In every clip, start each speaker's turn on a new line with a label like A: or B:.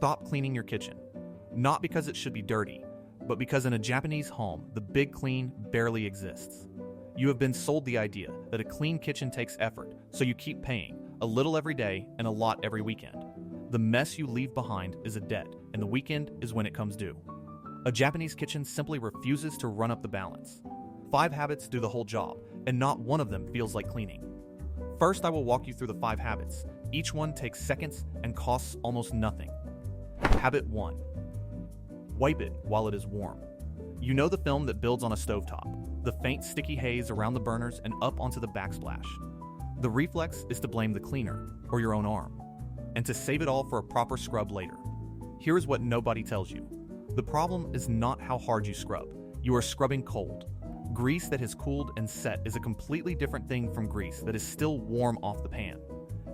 A: stop cleaning your kitchen. Not because it should be dirty, but because in a Japanese home, the big clean barely exists. You have been sold the idea that a clean kitchen takes effort, so you keep paying, a little every day and a lot every weekend. The mess you leave behind is a debt, and the weekend is when it comes due. A Japanese kitchen simply refuses to run up the balance. 5 habits do the whole job, and not one of them feels like cleaning. First, I will walk you through the 5 habits. Each one takes seconds and costs almost nothing. Habit 1. Wipe it while it is warm. You know the film that builds on a stovetop, the faint sticky haze around the burners and up onto the backsplash. The reflex is to blame the cleaner, or your own arm, and to save it all for a proper scrub later. Here is what nobody tells you. The problem is not how hard you scrub. You are scrubbing cold. Grease that has cooled and set is a completely different thing from grease that is still warm off the pan.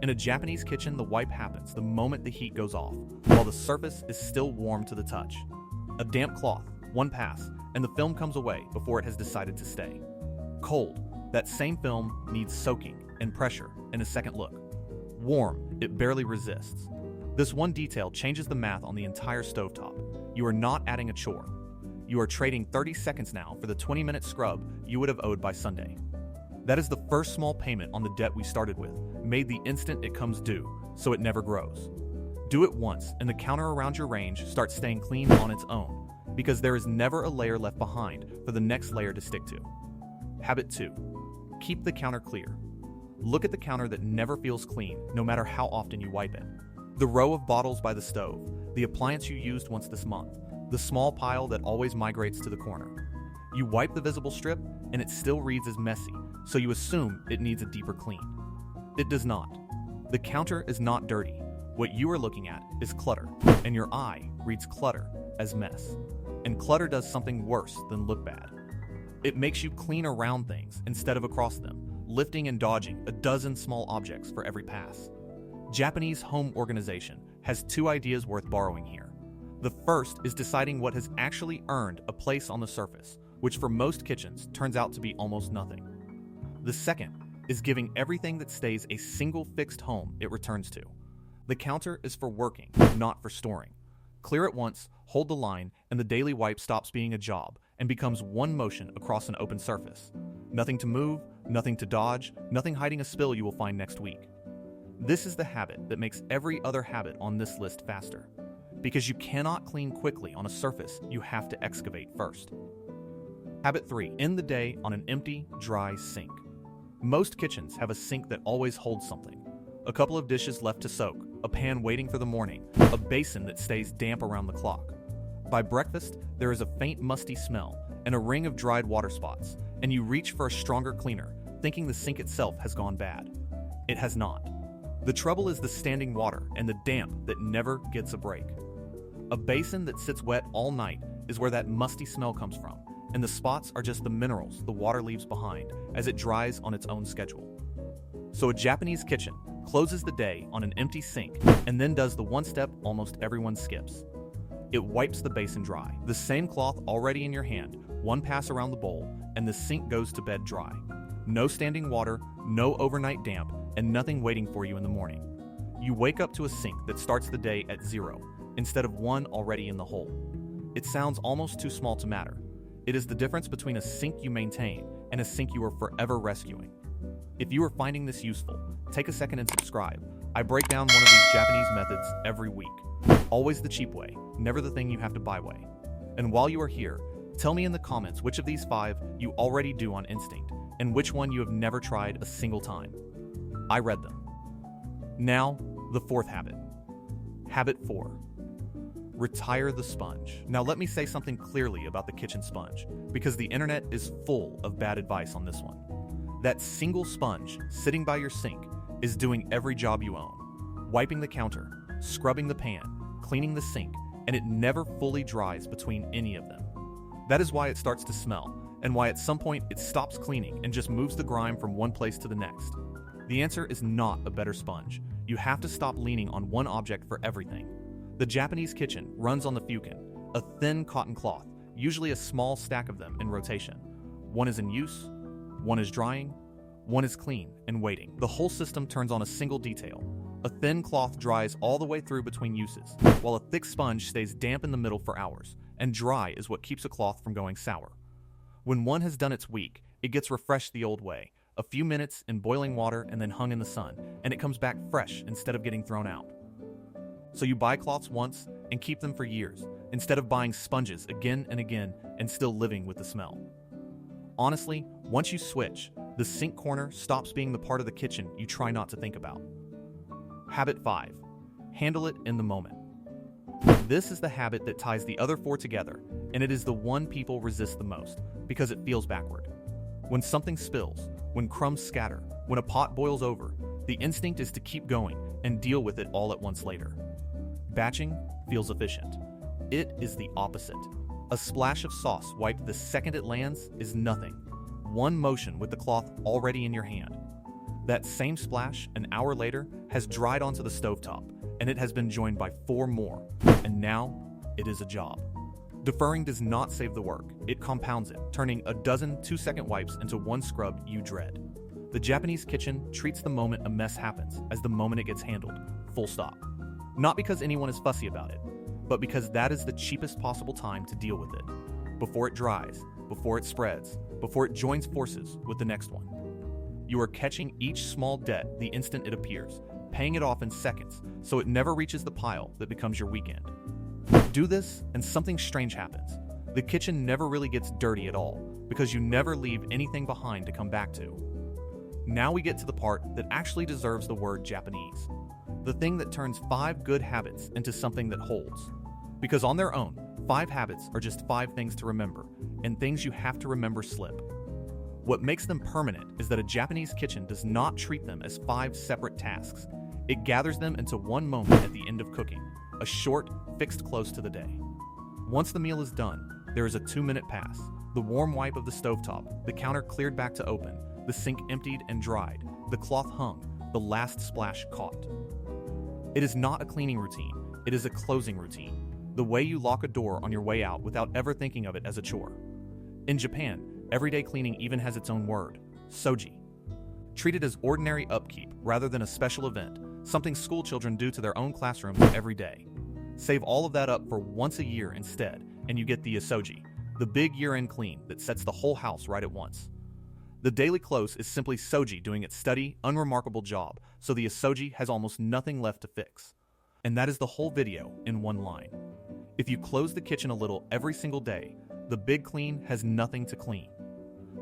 A: In a Japanese kitchen, the wipe happens the moment the heat goes off, while the surface is still warm to the touch. A damp cloth, one pass, and the film comes away before it has decided to stay. Cold, that same film needs soaking and pressure and a second look. Warm, it barely resists. This one detail changes the math on the entire stovetop. You are not adding a chore. You are trading 30 seconds now for the 20-minute scrub you would have owed by Sunday. That is the first small payment on the debt we started with, made the instant it comes due, so it never grows. Do it once, and the counter around your range starts staying clean on its own, because there is never a layer left behind for the next layer to stick to. Habit 2. Keep the counter clear. Look at the counter that never feels clean, no matter how often you wipe it. The row of bottles by the stove, the appliance you used once this month, the small pile that always migrates to the corner. You wipe the visible strip, and it still reads as messy, so you assume it needs a deeper clean. It does not. The counter is not dirty. What you are looking at is clutter, and your eye reads clutter as mess. And clutter does something worse than look bad. It makes you clean around things instead of across them, lifting and dodging a dozen small objects for every pass. Japanese home organization has 2 ideas worth borrowing here. The first is deciding what has actually earned a place on the surface, which for most kitchens turns out to be almost nothing. The second is giving everything that stays a single fixed home it returns to. The counter is for working, not for storing. Clear it once, hold the line, and the daily wipe stops being a job and becomes one motion across an open surface. Nothing to move, nothing to dodge, nothing hiding a spill you will find next week. This is the habit that makes every other habit on this list faster. Because you cannot clean quickly on a surface you have to excavate first. Habit 3. End the day on an empty, dry sink. Most kitchens have a sink that always holds something. A couple of dishes left to soak, a pan waiting for the morning, a basin that stays damp around the clock. By breakfast, there is a faint musty smell and a ring of dried water spots, and you reach for a stronger cleaner, thinking the sink itself has gone bad. It has not. The trouble is the standing water and the damp that never gets a break. A basin that sits wet all night is where that musty smell comes from, and the spots are just the minerals the water leaves behind as it dries on its own schedule. So a Japanese kitchen closes the day on an empty sink and then does the one step almost everyone skips. It wipes the basin dry, the same cloth already in your hand, one pass around the bowl, and the sink goes to bed dry. No standing water, no overnight damp, and nothing waiting for you in the morning. You wake up to a sink that starts the day at 0, instead of 1 already in the hole. It sounds almost too small to matter. It is the difference between a sink you maintain and a sink you are forever rescuing. If you are finding this useful, take a second and subscribe. I break down one of these Japanese methods every week. Always the cheap way, never the thing you have to buy way. And while you are here, tell me in the comments which of these 5 you already do on instinct, and which one you have never tried a single time. I read them. Now, the 4th habit. Habit 4. Retire the sponge. Now let me say something clearly about the kitchen sponge, because the internet is full of bad advice on this one. That single sponge sitting by your sink is doing every job you own. Wiping the counter, scrubbing the pan, cleaning the sink, and it never fully dries between any of them. That is why it starts to smell, and why at some point it stops cleaning and just moves the grime from one place to the next. The answer is not a better sponge. You have to stop leaning on one object for everything. The Japanese kitchen runs on the fukin, a thin cotton cloth, usually a small stack of them in rotation. One is in use, one is drying, one is clean and waiting. The whole system turns on a single detail, A thin cloth dries all the way through between uses, while a thick sponge stays damp in the middle for hours, and dry is what keeps a cloth from going sour. When one has done its week, it gets refreshed the old way, a few minutes in boiling water and then hung in the sun, and it comes back fresh instead of getting thrown out. So you buy cloths once and keep them for years, instead of buying sponges again and again and still living with the smell. Honestly, once you switch, the sink corner stops being the part of the kitchen you try not to think about. Habit 5. Handle it in the moment. This is the habit that ties the other 4 together, and it is the one people resist the most because it feels backward. When something spills, when crumbs scatter, when a pot boils over, the instinct is to keep going and deal with it all at once later. Batching feels efficient. It is the opposite. A splash of sauce wiped the second it lands is nothing. One motion with the cloth already in your hand. That same splash, an hour later, has dried onto the stovetop, and it has been joined by 4 more, and now it is a job. Deferring does not save the work, it compounds it, turning a dozen 2-second wipes into one scrub you dread. The Japanese kitchen treats the moment a mess happens as the moment it gets handled, full stop. Not because anyone is fussy about it, but because that is the cheapest possible time to deal with it. Before it dries, before it spreads, before it joins forces with the next one. You are catching each small debt the instant it appears, paying it off in seconds so it never reaches the pile that becomes your weekend. Do this and something strange happens. The kitchen never really gets dirty at all because you never leave anything behind to come back to. Now we get to the part that actually deserves the word Japanese. The thing that turns 5 good habits into something that holds. Because on their own, 5 habits are just 5 things to remember, and things you have to remember slip. What makes them permanent is that a Japanese kitchen does not treat them as 5 separate tasks. It gathers them into one moment at the end of cooking, a short, fixed close to the day. Once the meal is done, there is a 2-minute pass, the warm wipe of the stovetop, the counter cleared back to open, the sink emptied and dried, the cloth hung, the last splash caught. It is not a cleaning routine, it is a closing routine, the way you lock a door on your way out without ever thinking of it as a chore. In Japan, everyday cleaning even has its own word, soji. Treat it as ordinary upkeep rather than a special event, something school children do to their own classrooms every day. Save all of that up for once a year instead, and you get the isoji, the big year-end clean that sets the whole house right at once. The daily close is simply soji doing its steady, unremarkable job, so the isoji has almost nothing left to fix. And that is the whole video in one line. If you close the kitchen a little every single day, the big clean has nothing to clean.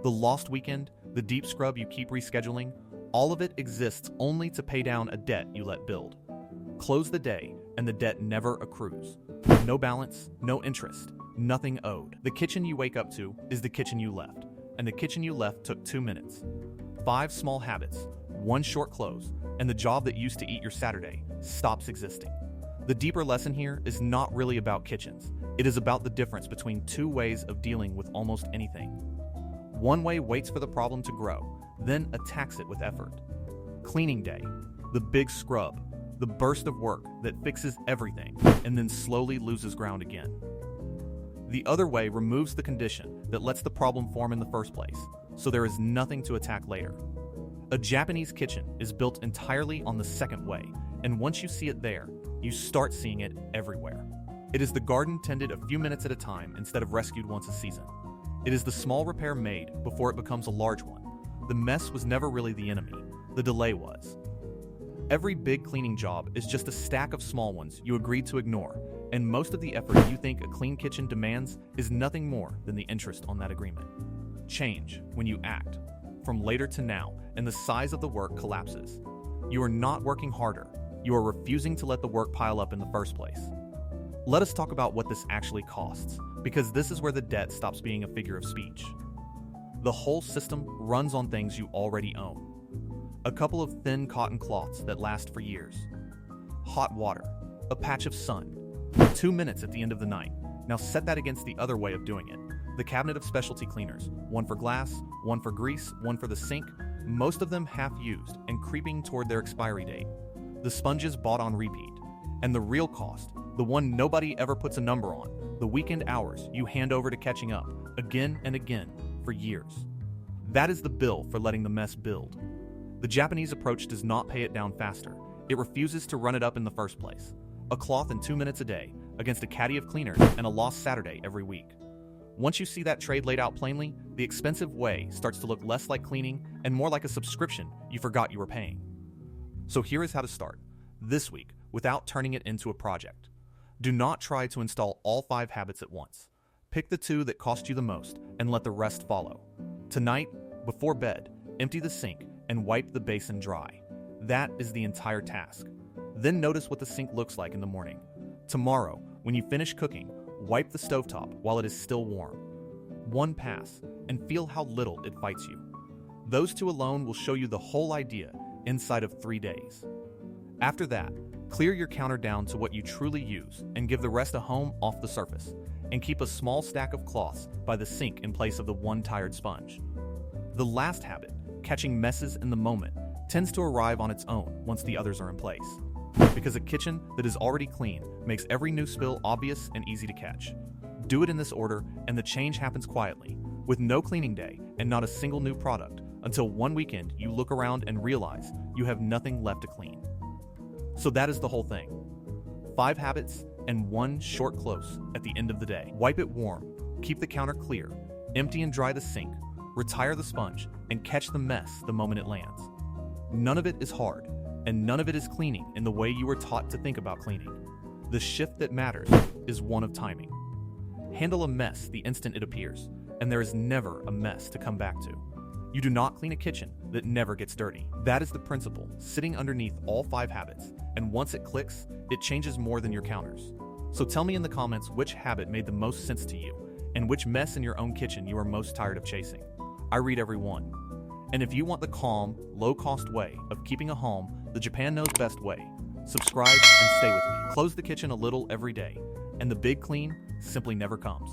A: The lost weekend, the deep scrub you keep rescheduling, all of it exists only to pay down a debt you let build. Close the day, and the debt never accrues. No balance, no interest, nothing owed. The kitchen you wake up to is the kitchen you left, and the kitchen you left took 2 minutes. 5 small habits, 1 short close, and the job that used to eat your Saturday stops existing. The deeper lesson here is not really about kitchens. It is about the difference between 2 ways of dealing with almost anything. One way waits for the problem to grow, then attacks it with effort. Cleaning day, the big scrub, the burst of work that fixes everything and then slowly loses ground again. The other way removes the condition that lets the problem form in the first place, so there is nothing to attack later. A Japanese kitchen is built entirely on the second way, and once you see it there, you start seeing it everywhere. It is the garden tended a few minutes at a time instead of rescued once a season. It is the small repair made before it becomes a large one. The mess was never really the enemy, the delay was. Every big cleaning job is just a stack of small ones you agreed to ignore, and most of the effort you think a clean kitchen demands is nothing more than the interest on that agreement. Change when you act, from later to now, and the size of the work collapses. You are not working harder, you are refusing to let the work pile up in the first place. Let us talk about what this actually costs, because this is where the debt stops being a figure of speech. The whole system runs on things you already own. A couple of thin cotton cloths that last for years. Hot water, a patch of sun, 2 minutes at the end of the night. Now set that against the other way of doing it. The cabinet of specialty cleaners, 1 for glass, 1 for grease, 1 for the sink, most of them half-used and creeping toward their expiry date. The sponges bought on repeat. And the real cost, the one nobody ever puts a number on, the weekend hours you hand over to catching up, again and again, for years. That is the bill for letting the mess build. The Japanese approach does not pay it down faster. It refuses to run it up in the first place. A cloth in 2 minutes a day against a caddy of cleaners and a lost Saturday every week. Once you see that trade laid out plainly, the expensive way starts to look less like cleaning and more like a subscription you forgot you were paying. So here is how to start, this week, without turning it into a project. Do not try to install all 5 habits at once. Pick the 2 that cost you the most and let the rest follow. Tonight, before bed, empty the sink and wipe the basin dry. That is the entire task. Then notice what the sink looks like in the morning. Tomorrow, when you finish cooking, wipe the stovetop while it is still warm. One pass, and feel how little it fights you. Those 2 alone will show you the whole idea inside of 3 days. After that, clear your counter down to what you truly use and give the rest a home off the surface, and keep a small stack of cloths by the sink in place of the one tired sponge. The last habit, catching messes in the moment, tends to arrive on its own once the others are in place. Because a kitchen that is already clean makes every new spill obvious and easy to catch. Do it in this order, and the change happens quietly, with no cleaning day and not a single new product, until one weekend you look around and realize you have nothing left to clean. So that is the whole thing. 5 habits and 1 short close at the end of the day. Wipe it warm, keep the counter clear, empty and dry the sink, retire the sponge, and catch the mess the moment it lands. None of it is hard, and none of it is cleaning in the way you were taught to think about cleaning. The shift that matters is one of timing. Handle a mess the instant it appears, and there is never a mess to come back to. You do not clean a kitchen that never gets dirty. That is the principle sitting underneath all 5 habits, and once it clicks, it changes more than your counters. So tell me in the comments which habit made the most sense to you, and which mess in your own kitchen you are most tired of chasing. I read every one. And if you want the calm, low-cost way of keeping a home the Japan knows best way, subscribe and stay with me. Close the kitchen a little every day, and the big clean simply never comes.